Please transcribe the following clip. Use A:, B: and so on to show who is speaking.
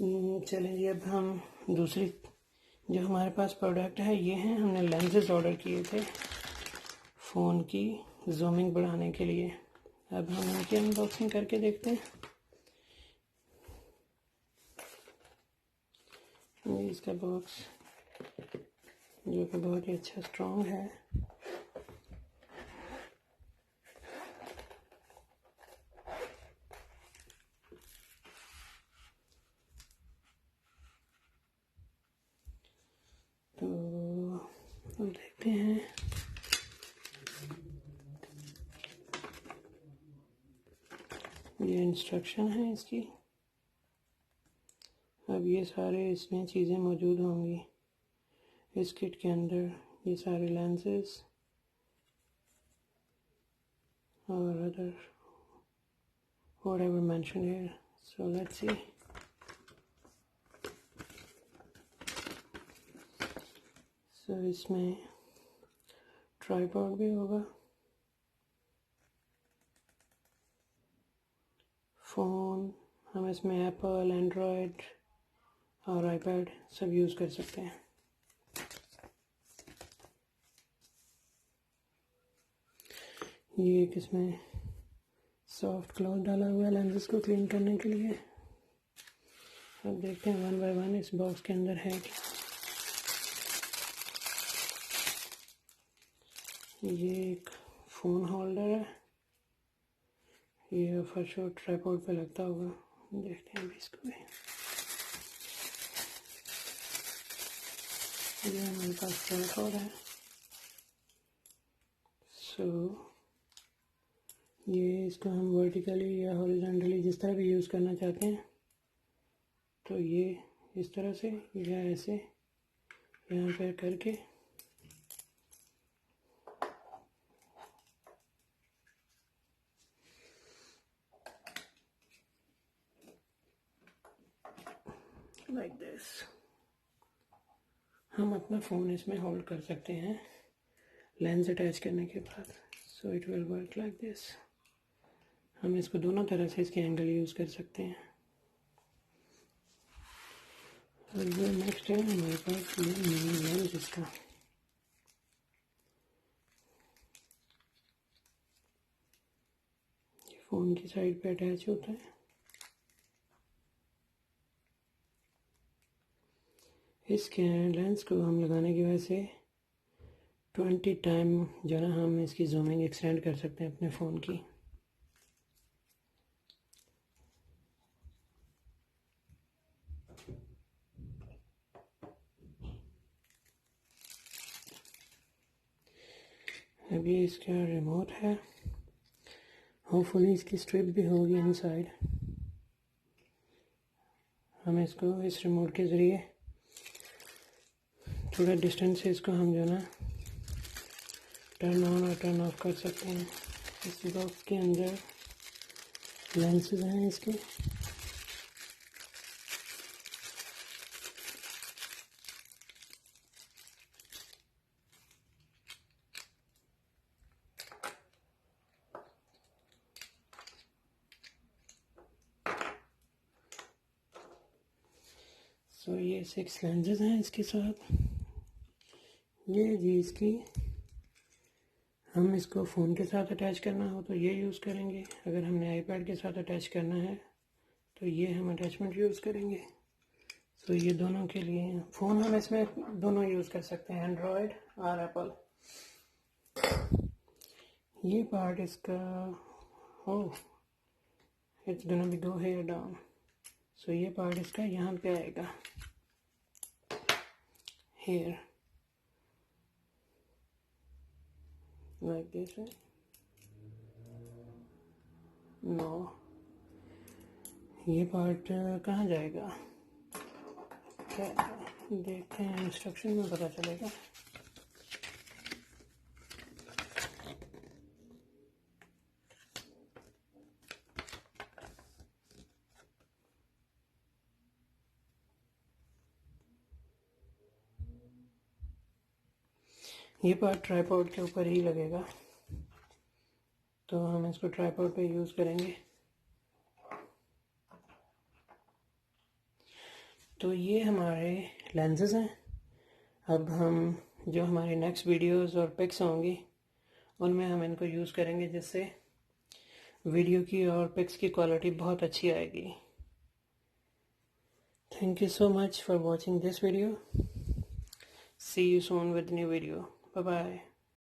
A: चलें जी, अब हम दूसरी जो हमारे पास प्रोडक्ट है ये हैं। हमने लेंसेज ऑर्डर किए थे फ़ोन की जूमिंग बढ़ाने के लिए। अब हम इनकी अनबॉक्सिंग करके देखते हैं। ये इसका बॉक्स जो कि बहुत ही अच्छा स्ट्रॉन्ग है। तो हम देखते हैं। ये इंस्ट्रक्शन है इसकी। अब ये सारे इसमें चीज़ें मौजूद होंगी इस किट के अंदर। ये सारे लेंसेज और other whatever mentioned here. So let's see. So इसमें ट्राइपॉड भी होगा, फ़ोन हम इसमें एप्पल, एंड्रॉयड और आईपैड सब यूज़ कर सकते हैं। ये एक इसमें सॉफ्ट क्लॉथ डाला हुआ है लेंसेज को क्लीन करने के लिए। अब देखते हैं वन बाय वन इस बॉक्स के अंदर है क्या। ये एक फ़ोन होल्डर है। ये फॉर श्योर ट्राइपॉड पे लगता होगा। देखते हैं अभी इसको भी। ये हमारे पास ट्राइपॉड है। सो ये इसको हम वर्टिकली या हॉरिजॉन्टली जिस तरह भी यूज़ करना चाहते हैं, तो ये इस तरह से या ऐसे यहाँ पर करके लाइक दिस हम अपना फ़ोन इसमें होल्ड कर सकते हैं लेंस अटैच करने के बाद। So it will work like this. हम इसको दोनों तरह से इसके एंगल यूज़ कर सकते हैं। और ये नेक्स्ट है हमारे पास ये मेन लेंस इसका। ये फ़ोन की साइड पे अटैच होता है। इसके लेंस को हम लगाने की वजह से 20 टाइम जो है ना हम इसकी जूमिंग एक्सटेंड कर सकते हैं अपने फ़ोन की। अभी इसका रिमोट है। होपफुली इसकी स्ट्रिप भी होगी इनसाइड। हम इसको इस रिमोट के ज़रिए थोड़ा डिस्टेंस से इसको हम जो ना टर्न ऑन और टर्न ऑफ कर सकते हैं। इस बॉक्स के अंदर लेंसेज हैं इसके। सो ये 6 लेंसेज हैं इसके साथ। ये जी इसकी हम इसको फ़ोन के साथ अटैच करना हो तो ये यूज़ करेंगे। अगर हमने आईपैड के साथ अटैच करना है तो ये हम अटैचमेंट यूज़ करेंगे। सो ये दोनों के लिए फ़ोन हम इसमें दोनों यूज़ कर सकते हैं, एंड्रॉयड और एप्पल। ये पार्ट इसका it's gonna be go here down. So ये पार्ट इसका यहाँ पे आएगा, हेयर लाइक दिस। नो, ये पार्ट कहाँ जाएगा क्या देखते हैं, इंस्ट्रक्शन में पता चलेगा। ये पार्ट ट्राइपॉड के ऊपर ही लगेगा, तो हम इसको ट्राइपॉड पे यूज़ करेंगे। तो ये हमारे लेंसेज हैं। अब हम जो हमारी नेक्स्ट वीडियोस और पिक्स होंगी उनमें हम इनको यूज़ करेंगे, जिससे वीडियो की और पिक्स की क्वालिटी बहुत अच्छी आएगी। Thank you so much for watching this video. See you soon with new video. Bye bye.